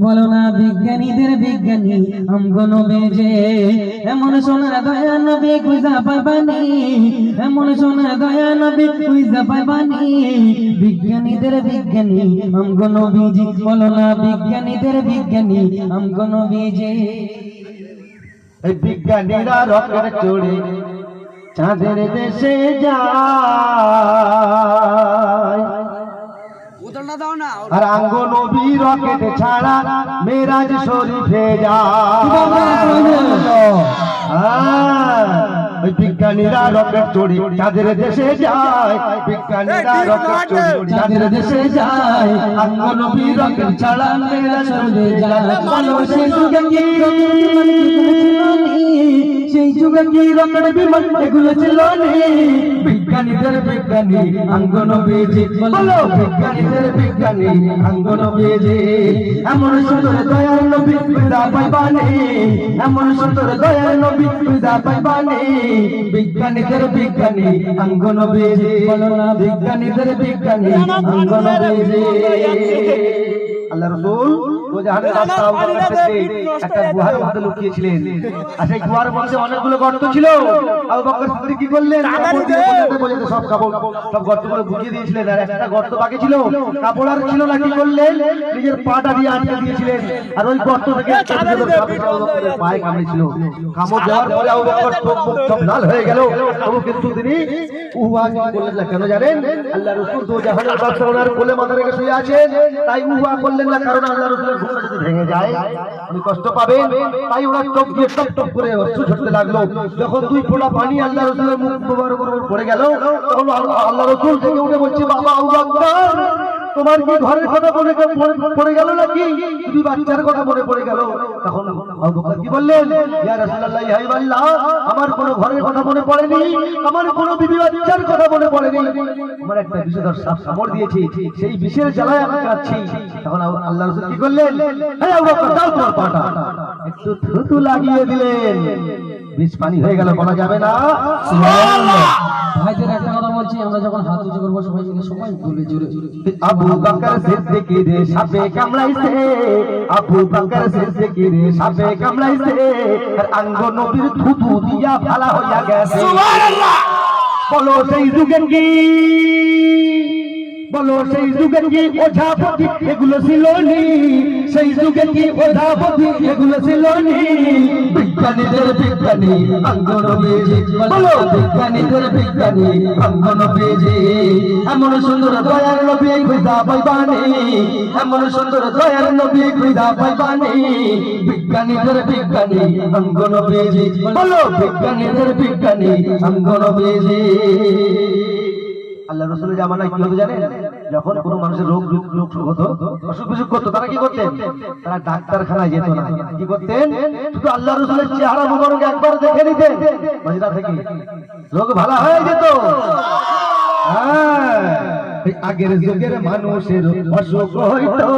বলো না বিজ্ঞানীদের বিজ্ঞানী আমগনো বেজে এমন সোনার দয়া নবী খুঁজা পাইবানি, এমন সোনার দয়া নবী খুঁজা পাইবানি। বিজ্ঞানীদের বিজ্ঞানী আমগনো বেজে, বলো না বিজ্ঞানীদের বিজ্ঞানী আমগনো বেজে। এই বিজ্ঞানীরা রকেট চড়ে চাঁদের দেশে যায়, আর আঙ্গো নবী রকেট ছাড়া মেরাজ শরীফে যায়। ওই বিজ্ঞানীরা রকেট চড়ে চাঁদের দেশে যায়, বিজ্ঞানীরা রকেট চড়ে চাঁদের দেশে যায়, আঙ্গো নবী রকেট ছাড়া মেরাজ শরীফে যায়। বলো সেই যুগে কি সেই যুগে কি রকেট বিমান এগুলো ছিল নি? বিজ্ঞানীদের বিজ্ঞানী আঙ্গো নবীজি, বলো বিজ্ঞানীদের বিজ্ঞানী আঙ্গো নবীজি। এমন সুন্দর দয়ার নবী খুঁজা পাইবানি, এমন সুন্দর দয়ার নবী খুঁজা পাইবানি। বিজ্ঞানীদের বিজ্ঞানী আঙ্গো নবীজি, বলো না বিজ্ঞানীদের বিজ্ঞানী আঙ্গো নবীজি। আল্লাহ রাসূল ওজাহানের রাস্তা একটা গুহার মধ্যে লুকিয়েছিলেন, আর সেই গুহার মধ্যে অনেকগুলো গর্ত ছিল। আবু বকর সিদ্দিক কি করলেন? সব কাপড় সব গর্তগুলো বুঝিয়ে দিয়েছিলেন, আর একটা গর্ত বাকি ছিল, কাপড় আর ছিল না। কি করলেন? নিজের পাটা দিয়ে আটকে দিয়েছিলেন, আর ওই গর্ত থেকে পায়ে কামড়েছিল। কামড় দেওয়ার পরে আবু বকর সব লাল হয়ে গেল। তবু কিন্তু তিনি উহা করলেন না। কেন জানেন? আল্লাহ রাসূল ওজাহানের রাস্তা ওনার কোলে মাথা রেখে শুয়ে আছেন, তাই উহা করলেন না। কারণ আল্লাহ রাসূলের ঘুমটা যদি ভেঙে যায় উনি কষ্ট পাবেন, তাই ওনার চোখ দিয়ে টপ টপ করে অশ্রু ঝরতে লাগলো। যখন দুই ফোঁটা পানি আল্লাহ রাসূলের মুখ মোবারক উপর পড়ে গেল, তখন আল্লাহ রাসূল থেকে উঠে বলছে, বাবা আবু বকর, তোমার কি ঘরের কথা মনে পড়ে গেল নাকি? দুই বাচ্চার কথা মনে পড়ে গেল? তখন আবু বকর কি বললেন? ইয়া রাসূলুল্লাহ, ইয়া হাবিবাল্লাহ, আমার কোনো ঘরের কথা মনে পড়েনি, আমার কোনো বিবি বাচ্চার কথা মনে পড়েনি। আমার একটা বিষধর সাপ কামড় দিয়েছে, সেই বিষের জ্বালায় আমি কাঁদছি। তখন আল্লাহ রাসূল কি করলেন? হে আবু বকর, দাও তোমার পাটা, একটু থুতু লাগিয়ে দিলেন, বিষ পানি হয়ে গেল, বলা যাবে না। সুবহানাল্লাহ। ভাইদের একটা কথা বলছি, আমরা যখন হাত উঁচু করবো সবাই মিলে সবাই বলবে জোরে জোরে, আবু বকর সিদ্দিক রে সাপে কামড়াইছে, আবু বকর সিদ্দিক রে সাপে কামড়াইছে, আর আঙ্গো নবীর থুতু দিয়া ভালা হইয়া গেছে। সুবহানাল্লাহ। বলো সেই যুগের কি, বলো সেই যুগের কি ওঝাপতি এগুলো ছিল নি? সেই যুগের কি ওঝাপতি এগুলো ছিল নি? বিজ্ঞানীদের বিজ্ঞানী আঙ্গো নবীজি, বলো বিজ্ঞানীদের বিজ্ঞানী আঙ্গো নবীজি। এমন সুন্দর দয়ার নবী খুঁজা পাইবানি, এমন সুন্দর দয়ার নবী খুঁজা পাইবানি। বিজ্ঞানীদের বিজ্ঞানী আঙ্গো নবীজি, বলো বিজ্ঞানীদের বিজ্ঞানী আঙ্গো নবীজি। আল্লাহ রাসূলের জামানায় কি হতো জানেন? যখন কোনো মানুষের রোগ হতো, অসুখ বিসুখ করতো, তারা কি করতেন? তারা ডাক্তারখানায় যেত না। কি করতেন? শুধু আল্লাহ রাসূলের চেহারা মুবারক একবার দেখে নিতেন, মদিনা থেকে রোগ ভালো হয়ে যেত। আগের যুগের মানুষের অসুখ হইতো,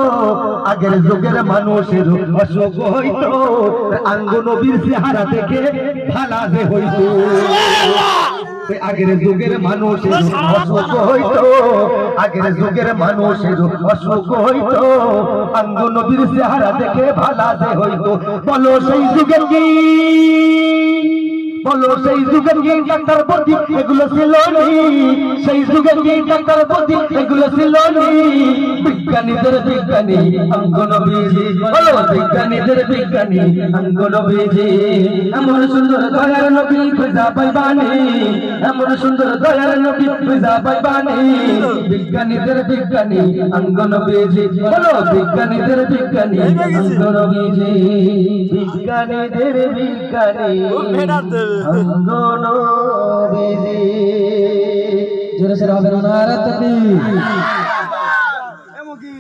আগের যুগের মানুষের অসুখ হইতো, আঙ্গো নবীর চেহারা দেখে ভালো যে হইতো। আগের যুগের মানুষের অসুখ হইতো, আগের যুগের মানুষের অসুখ হইতো, আঙ্গো নবীর চেহারা দেখে ভালো যে হইতো। বলো সেই যুগের কি, বলো সেই যুগের কি ডাক্তার বদি এগুলো ছিল নি? সেই যুগের কি ডাক্তার বদি এগুলো ছিল নি? বিজ্ঞানীদের বিজ্ঞানী আঙ্গো নবীজি, বলো বিজ্ঞানীদের বিজ্ঞানী আঙ্গো নবীজি। এমন সুন্দর দয়ার নবী খুঁজা পাইবানি, এমন সুন্দর দয়ার নবী খুঁজা পাইবানি। বিজ্ঞানীদের বিজ্ঞানী আঙ্গো নবীজি, বলো বিজ্ঞানীদের বিজ্ঞানী আঙ্গো নবীজি। বিজ্ঞানীদের বিজ্ঞানী আঙ্গো নবীজি। জোরে সে হবে না, নারে তাকবীর।